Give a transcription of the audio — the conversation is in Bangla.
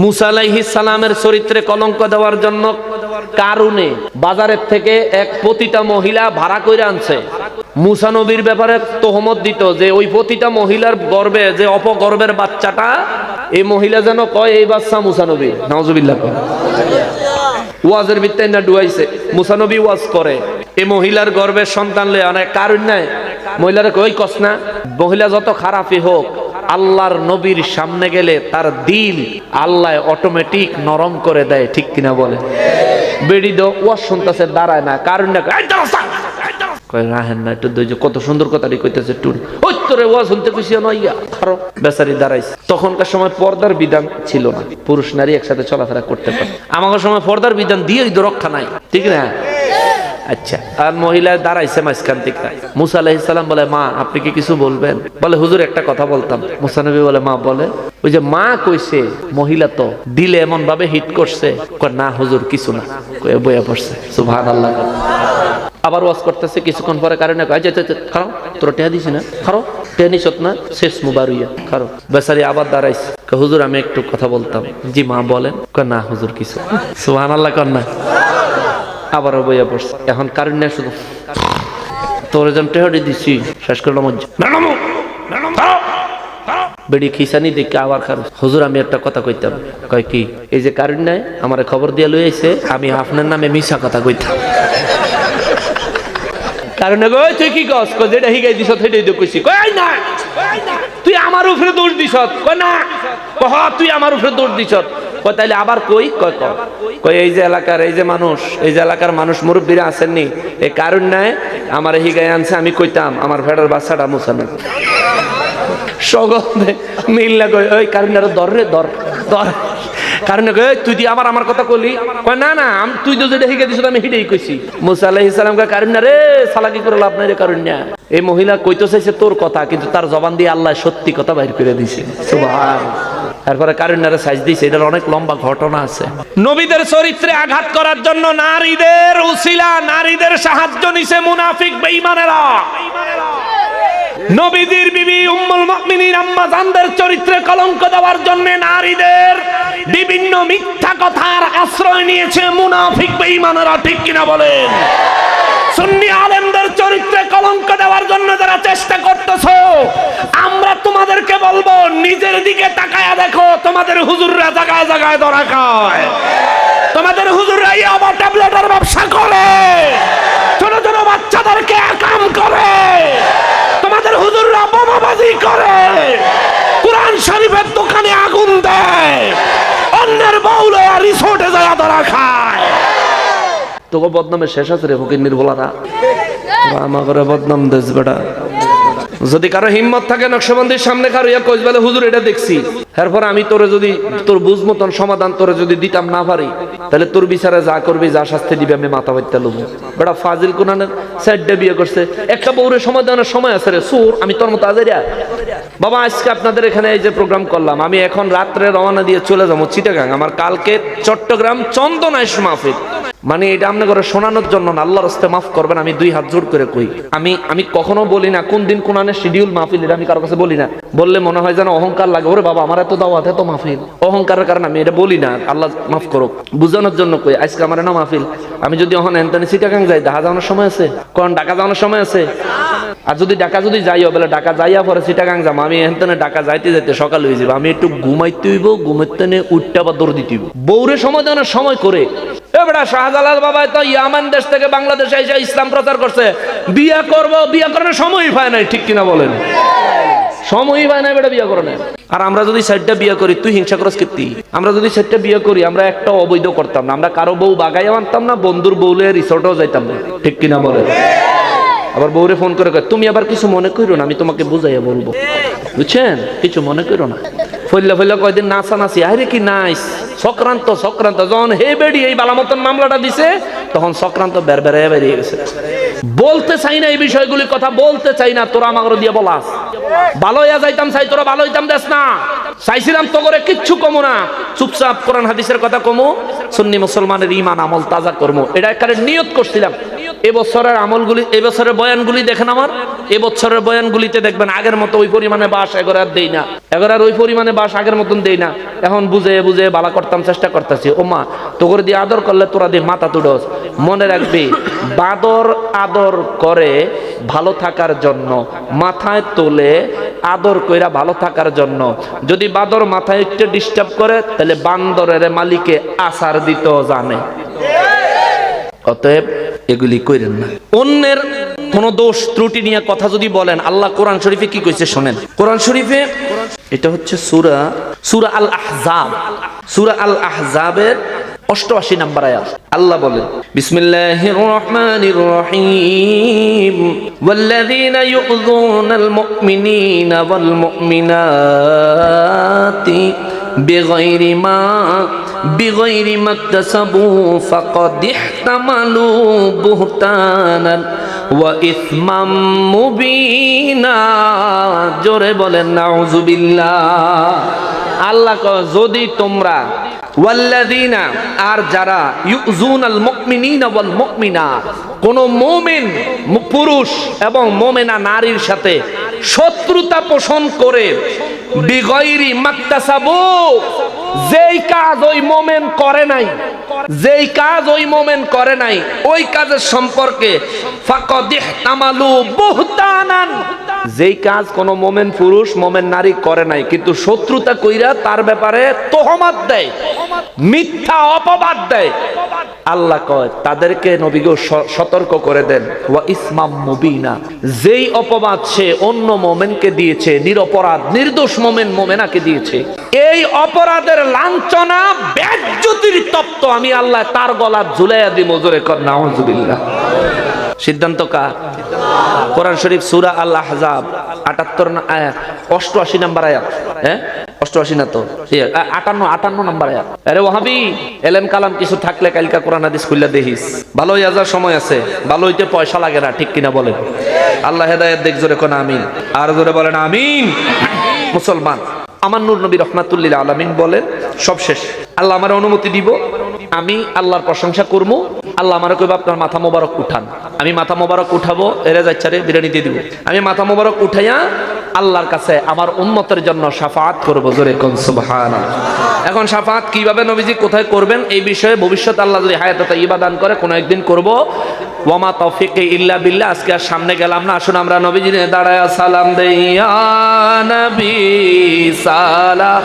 মুসা আলাইহিস সালামের চরিত্রে কলঙ্ক দেওয়ার জন্য কারণে বাজারের থেকে এক প্রতিটা মহিলা ভাড়া করে আনছে। মুসা নবীর ব্যাপারে তোহমত দিত যে ওই প্রতিটা মহিলার গর্ভে যে অপগর্ভের বাচ্চাটা, এই মহিলা যেন কয় এই বাচ্চা মুসা নবী, নাউজুবিল্লাহ কয়। ওয়াজের ভিত্তিতে না ডুয়াইছে, মুসা নবী ওয়াজ করে এই মহিলার গর্ভের সন্তান লয়ে অনেক কারণ নাই। মহিলারা কই কস না, মহিলা যত খারাপই হোক আল্লাহর নবীর সামনে গেলে তার দিল আল্লাহ অটোমেটিক নরম করে দেয়, ঠিক কিনা বলে? বেড়ি দো ওয়াজ শুনতেছে, দাঁড়ায় না, কারণ না কয় রাহেন না একটু ধৈর্য, কত সুন্দর কথাটি কইতেছে টুন, ওই তোরে ওয়াজ শুনতে কইছি নইয়া খারো বেচারি দাঁড়াইছে। তখনকার সময় পর্দার বিধান ছিল না, পুরুষ নারী একসাথে চলাফেরা করতে পারে। আমাদের সময় পর্দার বিধান দিয়েই তো রক্ষা নাই, ঠিক না? আচ্ছা, আর মহিলা দাঁড়াইছে মাঝখান থেকে। মুসা আলাইহিস সালাম বলে, মা আপনি কি কিছু বলবেন? বলে হুজুর একটা কথা বলতাম। মুসা নবী বলে, মা বলে। ওই যে মা কইছে, মহিলা তো দিলে এমন ভাবে হিট করছে, কয় না হুজুর কিছু না, কয়ে বইয়া পড়ছে। সুবহানাল্লাহ। আবার ওয়াজ করতেছে, কিছুক্ষণ পরে কারণে কয় খাও তোর টেহা দিছি না, খাও টেহা নিছত না, শেষ মুবারুইয়া খাও। বেচারি আবার দাঁড়াইছে, হুজুর আমি একটু কথা বলতাম। জি মা বলেন। কয় না হুজুর কিছু। সুবহানাল্লাহ কর না। আবারও বইয়া পড়ছে। এখন কারণ না, শুধু তোর যেন টেহরি দিছি শেষ করলাম। বেড়ি খিসানি দেখে আবার খার। হুজুর আমি একটা কথা কইতাম। কয় কি? এই যে কারণ নাই আমার খবর দিয়ে লই আইছে, আমি আপনার নামে মিশা কথা কইতাম। কারণ তুই কি কস? যেটা হিগাই দিস সেটাই তো কইছি। কই না তুই আমার উপরে দোষ দিস। কয় না তুই আমার উপরে দোষ দিস। কয় তাইলে আবার কই? কয় কয় এই যে এলাকার এই যে মানুষ, এই যে এলাকার মানুষ মুরব্বীরা আছেননি, এই কারণ নাই আমার হিগাই আনছে, আমি কইতাম আমার ভেড়ার বাচ্চাটা মুসা না। সগন্ধে মিল্লা কই ওই কারণ দর রে দর দর। কারণ তুই দিয়ে আমার কথা কলি। কয় না না তুই তো যেটা হিগে দিস আমি হিটেই কইছি। মুসা আলাইহিস সালাম কয় কারণ না রে সালাকি করে লাভ নাই রে, কারণ না। এই মহিলা কইতে চাইছে তোর কথা, কিন্তু তার জবান দিয়ে আল্লাহ সত্যি কথা বাইর করে দিছে। সুবহানাল্লাহ। তারপরে কারণের সাইজ দিয়েছে, এটার অনেক লম্বা ঘটনা আছে। নবীদের চরিত্রে আঘাত করার জন্য নারীদের উসিলা, নারীদের সাহায্য নিছে মুনাফিক বেঈমানেরা। নবীদের বিবি উম্মুল মুমিনিন আম্মা জানদের চরিত্রে কলঙ্ক দেওয়ার জন্য নারীদের বিভিন্ন মিথ্যা কথার আশ্রয় নিয়েছে মুনাফিক বেঈমানেরা, ঠিক কিনা বলেন? সুন্নি আলেমদের চরিত্রে কলঙ্ক দেওয়ার জন্য যারা চেষ্টা করতেছো, আমরা তোমাদেরকে বলবো নিজের দিকে তাকায়া দেখো। তোমাদের হুজুররা জায়গায় জায়গায় ধরা খায়, তোমাদের হুজুররা ইয়াবা ট্যাবলেটের ব্যবসা করে, ছোট ছোট বাচ্চাদেরকে একাম করে, তোমাদের হুজুররা বোমাবাজি করে, কুরআন শরীফের দোকানে আগুন দেয়, অন্যের বউলে রিসোর্টে যায় ধরা খায়। তোকে বদনামে শেষ আছে রে ফকির নির্ভলারা, আমার বদনাম দেশ বেটা। যদি কারো হিম্মত থাকে নকশবন্দির সামনে কারো ইয়া কইস বলে হুজুর এটা দেখছি, এরপর আমি তোরে যদি তোর বুঝ মতন সমাধান তোরে যদি দিতাম না পারি, তাহলে তোর বিচারে যা করবি, যা শাস্তি দিবি আমি মাথা বাইতে লব। বেটা ফাজিল কোনানের সাইডে বিয়ে করছে, একটা বউরে সমাধানের সময় আছে রে সুর, আমি তোর মতো আজারিয়া। বাবা আজকে আপনাদের এখানে এই যে প্রোগ্রাম করলাম, আমি এখন রাত্রে রওনা দিয়ে চলে যাবো চিটাগাং। আমার কালকে চট্টগ্রাম চন্দনাইশ মাহফিল। মানে এটা আপনার ঘরে শোনানোর জন্য না, আল্লাহর রাস্তায় মাফ করবেন, আমি দুই হাত জোর করে কই, আমি কখনো বলি না কোন দিন কোন শিডিউল মাহফিল, এটা আমি কারো কাছে বলি না। বললে মনে হয় যেন অহংকার লাগে, ওরে বাবা আমার এত দাওয়াত এত মাহফিল, অহংকারের কারণে আমি এটা বলি না। আল্লাহ মাফ করুক, বুঝানোর জন্য কই। আজকে আমার না মাহফিল, আমি যদি এখন এনতানি চিটাগাং যাই, ঢাকা যাওয়ানোর সময় আছে, কোন ঢাকা যাওয়ানোর সময় আছে। আর যদি ঢাকা যদি যাইও বলে ঢাকা যাইয়া পরে চিটাগাং যাবো, আমি এনতানে ঢাকা যাইতে যাইতে সকাল হয়ে যাবো, আমি একটু ঘুমাইতে হইব, ঘুমাইতে নিয়ে উঠতে বা দৌড় দিতে হইব। বউরে সময় দেওয়ানোর সময় করে এবারে শাহজালাল বাবা তো ইয়ামান দেশ থেকে বাংলাদেশে এসে ইসলাম প্রচার করছে, বিয়া করবো, বিয়া করার সময়ই পায় নাই, ঠিক কিনা বলেন? সময়ই পায় নাই বেটা বিয়া করে না। আর আমরা যদি সাইডটা বিয়া করি, তুই হিংসা করস কীর্তি। আমরা যদি সাইডটা বিয়া করি, আমরা একটা অবৈধ করতাম না, আমরা কারো বউ বাগাইয়া আনতাম না, বন্ধুর বউলে রিসোর্টেও যাইতাম না, ঠিক কিনা বলেন? আবার বউরে ফোন করে কয় তুমি আবার কিছু মনে করো না, আমি তোমাকে বুঝাইয়া বলবো, বুঝছেন? কিছু মনে করো না। ফইল্লা ফইল্লা কয়দিন নাচানাচি, আরে কি নাইস সক্রান্ত সক্রান্ত। যখন হে বেড়ি এই বালামতন মামলাটা দিছে, তখন সক্রান্ত বেড়ায় বেরিয়ে গেছে। বলতে চাই না এই বিষয়গুলি, কথা বলতে চাই না। তোরা আমাকে দিয়ে বলাস ভালো হইয়া যাইতাম চাই, তোরা ভালো হইতাম দেশ না চাইছিলাম, তো করে কিচ্ছু কমো না, চুপচাপ কোরআন হাদিসের কথা কমো, সুন্নি মুসলমানের ঈমান আমল তাজা করবো, এটা একটা নিয়ত করছিলাম। এবছরের আমলগুলি, এবছরের বয়ানগুলি দেখেন আমার, এবছরের বয়ানগুলিতে দেখবেন আগের মতো ওই পরিমাণে বাস এগর আর দেই না, এগর আর ওই পরিমাণে বাস আগের মতন দেই না। এখন বুঝে বুঝে বালা করতাম, চেষ্টা করতেছি। ও মা, তোর দিয়ে আদর করলে তোরা দিয়ে মাথা তুডস। মনে রাখবি, বাদর আদর করে ভালো থাকার জন্য, মাথায় তোলে আদর কইরা ভালো থাকার জন্য। যদি বাদর মাথায় একটু ডিস্টার্ব করে, তাহলে বান্দরের মালিকে আসার দিতেও জানে। অতএব এগুলি কইরেন না। অন্যের কোন দোষ ত্রুটি নিয়ে কথা যদি বলেন, আল্লাহ কোরআন শরীফে কি কইছে শোনেন। কোরআন শরীফে এটা হচ্ছে সূরা আল আহজাব, সূরা আল আহজাবের 88 নম্বর আয়াত। আল্লাহ বলেন, বিসমিল্লাহির রহমানির রহিম, ওয়াল্লাযীনা ইউযুনাল মুমিনিনা ওয়াল মুমিনাতি বিগাইরি মা ইকতাসাবু ফাকাদ ইহতামালু বুহতানান ওয়া ইসমাম মুবিনা। জোরে বলেন নাউযুবিল্লাহ। আল্লাহ কয়, যদি তোমরা ওয়াল্লাযীনা, আর যারা ইউযুনাল মুমিনিনা ওয়াল মুমিনাত, কোন মুমিন পুরুষ এবং মুমিনা নারীর সাথে শত্রুতা পোষণ করে, বিগাইরি মাকতাসাবু, যেই কাজ ওই মুমিন করে নাই, যেই কাজ ওই মুমিন করে নাই, ওই কাজের সম্পর্কে ফাকাদ ইহতামালু বুহতানান, যেই কাজ কোন মুমিন পুরুষ মুমিন নারী করে নাই কিন্তু শত্রুতা কইরা তার ব্যাপারে তোহমত দেয়, মিথ্যা অপবাদ দেয়, আল্লাহ কয় তাদেরকে নবী গো সতর্ক করে দেন। ওয়া ইসমাম মুবিনা, যেই অপবাদ সে অন্য মুমিনকে দিয়েছে, নিরপরাধ নির্দোষ মুমিন মুমিনাকে দিয়েছে, এই অপরাধের লাঞ্ছনা বেজ্জতির তপ্ত আমি আল্লাহ তার গলা ঝুলাইয়া দিব। জোরে কর নাউযুবিল্লাহ। সিদ্ধান্ত কার? কোরআন শরীফ সূরা আল আহজাব 88 নম্বর আয়াত। হ্যাঁ 88 না তো 58 নম্বর আয়াত। আরে ওয়াহাবি, এলেম কালাম কিছু থাকলে কালকা কোরআন হাদিস খুললা দেখিস, ভালো হয়ে যাওয়ার সময় আছে, ভালো হইতে পয়সা লাগে না, ঠিক কিনা বলেন? আল্লাহ হেদায়েত দেখ। জোরে কোন আমিন, আর জোরে বলেন আমিন। মুসলমান, আমার নূর নবী রহমাতুল্লিল আলামিন বলেন, সব শেষ, আল্লাহ আমার অনুমতি দিব, আমি আল্লাহর প্রশংসা করবো। আল্লাহ আমার কইবা আপনার মাথা মোবারক উঠান, আমি মাথা মোবারক উঠাবো, এরে যাচ্ছারে বিরিয়ানি দিয়ে দিব, আমি মাথা মোবারক উঠাইয়া আল্লাহর কাছে আমার উম্মতের জন্য শাফাআত করবো। জোরে কোন সুবহানাল্লাহ। এখন শাফাআত কিভাবে নবীজি কোথায় করবেন এই বিষয়ে ভবিষ্যৎ আল্লাহ যদি হায়াতে তাইয়্যিবা দান করে কোনো একদিন করব। ওয়া মা তাওফীকি ইল্লা বিল্লাহ। আজকে আর সামনে গেলাম না, আসুন আমরা নবীজির দাঁড়ায়া সালাম দেই। ইয়া নবী সালাম।